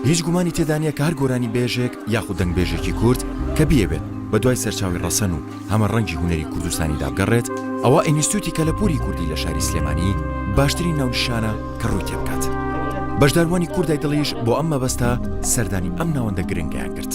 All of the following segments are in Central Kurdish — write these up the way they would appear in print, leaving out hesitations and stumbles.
هیچ گومانی تێدانە کە هەر گۆرانی بێژێک یاخود دەنگ بێژێکی کورد کە بیەبێت بە دوای سەرچاوی ڕەسەن و هەمە ڕەنگی هونەری کوردستانی دابگەڕێت ئەوە ئینستیتوتی کەلەپوری کوردی لە شاری سلێمانی باشترین ناونیشانە کە ڕووی تێ بکات. بەشداروانی کوردای دڵیش بۆ ئەم مەبەستە سەردانی ئەم ناوەندە گرنگیان کرد.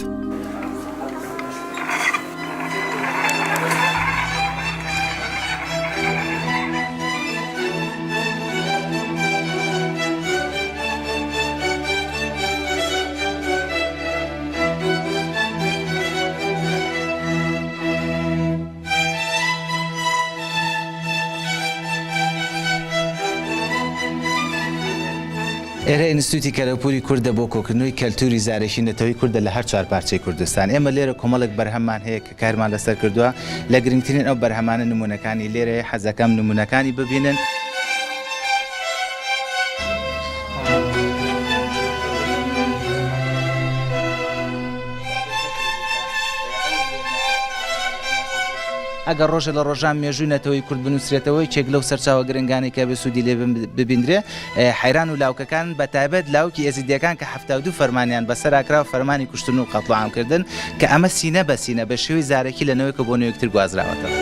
ئێرە ئینستیتوتی کەلەپوری کوردە بۆ کۆکردنەوەی کەلتوری زارێکی نەتەوەی کوردە لە هەر چوار پارچەی کوردستان. ئێمە لێرە کۆمەڵێک بەرهەمان هەیە کە کارمان لەسەر کردووە. لە گرنگترین ئەو بەرهەمانە نمونەکانی لێرەیە، حەزەکەم نمونەکانی ببینن. ئەگەر ڕۆژە لە ڕۆژان مێژووی نەتەوەی کورد بنووسرێتەوەی چێک لەو سەرچاوە گرنگانی کە بە سوودی لێ ببیندرێ. حەیران و لاوکەکان بەتایبەت لاوکی ئێزیدیەکان کە 72 فەرمانیان بەسەراکرا و فەرمانی کوشتن و قەتڵعامکردن کە ئەمە سینە بە سینە بە شێوەی زارێکی لەنەوەیکە بۆ نوێکتر گوازراوەتەوە.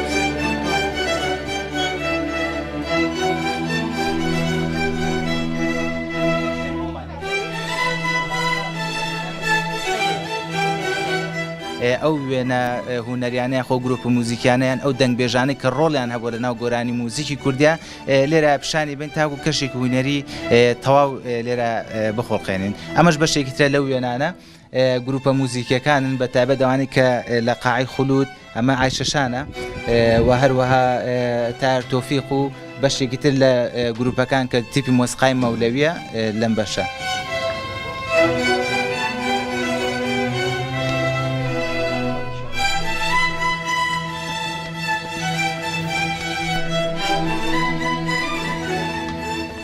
ئەو وێنە هونەریانەیە خۆ گروپ موزیکیانیان ئەو دەنگبێژانەی کە ڕۆڵیان هەبوو لە ناو گۆرانی موزیکی کوردیا لێرە پیشانی بین تاکو کەشێک هونەری تەواو لێرە بخۆڵقێنین. ئەمەش بەشێکی ترە لەو وێنانە گروپە موزیکیەکانن بە تایبەت ئەوانەی کە لە قاعی خولود ئەمە عایشەشانە و هەروەها تار تۆفیق و بەشێکی تر لە گروپەکان کە تیپی مۆسیقای مەولەویە لەم بەشە.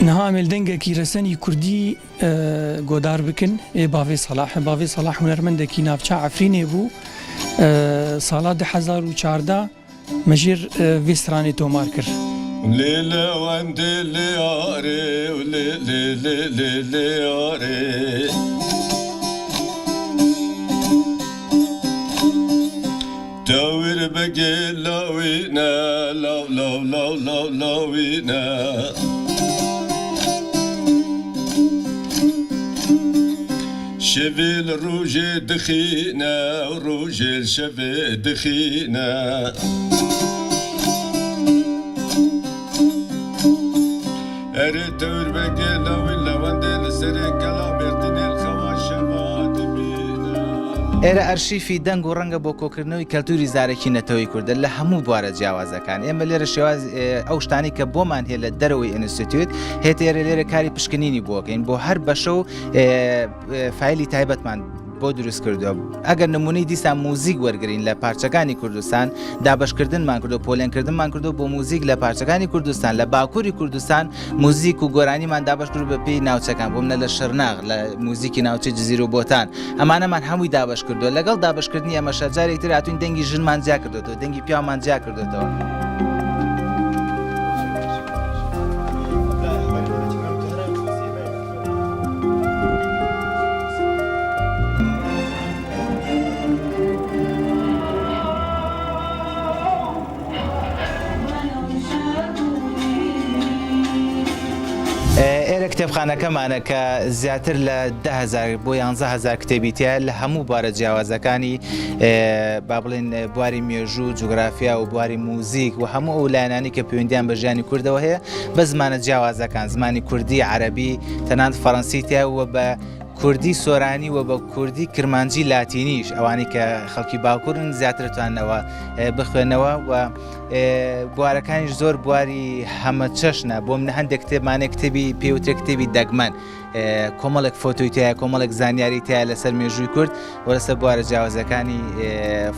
نها عمل دنگێکی رەسەنی کوردی گۆدار بکن باوێ سەلاح باوێ سەلاح هونەرمەندێکی ناوچە عەفرینێ بوو ساڵا 2014 مەژێر vê stranê تۆمار کرد. ليلى وندي لياري وليلي لياري داور بقي لاوينا لاو لاو لاو لاو لاوينا شبيل روجي دخينا وروجي الشبي دخينا أريد دور بقي لاوينا وندي لسري كلام يرتني الخواشبات بينا. ئێرە ئەرشیفی دەنگ و ڕەنگە بۆ کۆکردنەوەی کەلتوری زارێکی نەتەوەی کوردە لە هەموو بوارە جیاوازەکان. ئێمە لێرە شێواز ئەو شتانی کە بۆمان هەیە لە دەرەوەی ئینستیتوت هێت ئێرە لێرە کاری پشکنینی بۆکەین بۆ هەر بەشە و فایلی تایبەتمان بۆ دروست کردووە. ئەگەر نمونەی دیسان موزیک وەرگین لە پارچەکانی کوردستان دابشکردنمان کردو پۆلێنکردنمان کردو بۆ موزیک لە پارچەکانی کوردستان لە باکووری کوردستان موزیک و گۆرانیمان دابش کرد بە پێی ناوچەکان بۆ منە لە شەرناغ لە موزیکی ناوچە جزیر و بۆتان ئەمانەمان هەمووی دابش کردووە. لەگەڵ دابشکردنی ئەمە شەجارێک تر هاتوین دەنگی ژنمان جیا کردوێتەوە دەنگی پیامان جیا کردوێتەوە. ئێرە کتێبخانەکەمانە کە زیاتر لە 10,000 بۆ 11,000 کتێبی تایە لە هەموو بارە جیاوازەکانی با بڵێن بواری مێژوو جوگرافیا و بواری موزیک و هەموو ئەو لایەنانی کە پەیوەندیان بە ژیانی کوردەوە هەیە بە زمانە جیاوازەکان زمانی کوردی عەرەبی تەنانەت فەڕەنسی تایە و بە کوردی سۆرانی و بە کوردی کرمانجی لاتینیش ئەوانی کە خەڵکی باکوورن زیاتر توانەوە بخوێنەوە و بوارەکانیش زۆر بواری هەمە چەشنە. بۆ منە هەندێک کتێبمانێک کتێبی پێوترێ کتێبی دەگمەن کۆمەڵێک فۆتۆی تایە کۆمەڵێک زانیاری تایە لەسەر مێژووی کورد و لەسەر بوارە جیاوازەکانی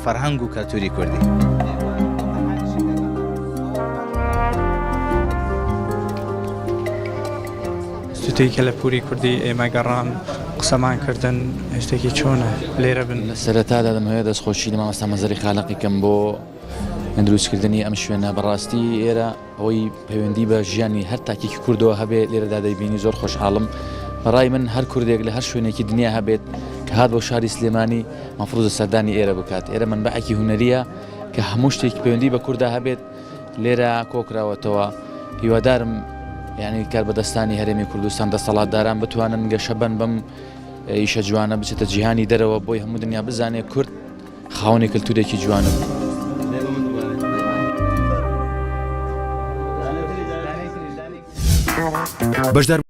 فەرهەنگ و کەلتوری کوردی. ئینستیتوتی کەلەپوری کوردی ئێمە گەڕان قسەمان کردن هێشتێکی چۆنە لێرە بن. لە سەرەتادا دەمەوێت دەستخۆشی لە مامۆستا مەزەری خاڵقی کەم بۆ دروستکردنی ئەم شوێنە بەڕاستی ئێرە ئەوەی پەیوەندی بە ژیانی هەر تاکێکی کوردەوە هەبێت لێرەدا دەیبینی زۆر خۆشحاڵم بەڕای من هەر کوردێک لە هەر شوێنێکی دنیا هەبێت کە هات بۆ شاری سلێمانی مەفروضە سەردانی ئێرە بکات. ئێرە منبعێکی هونەریە کە هەموو شتێکی پەیوەندی بە کووردا هەبێت لێرە کۆکراوەتەوە. هیوادارم یعنی کاربەدەستانی هەرێمی کوردستان دەسەڵاتداران بتوانن گەشەبەن بەم ئیشە جوانە بچێتە جیهانی دەرەوە بۆی هەموو دنیا بزانێت کورد خاوەنی کەلتورێکی جوانە. بەشدار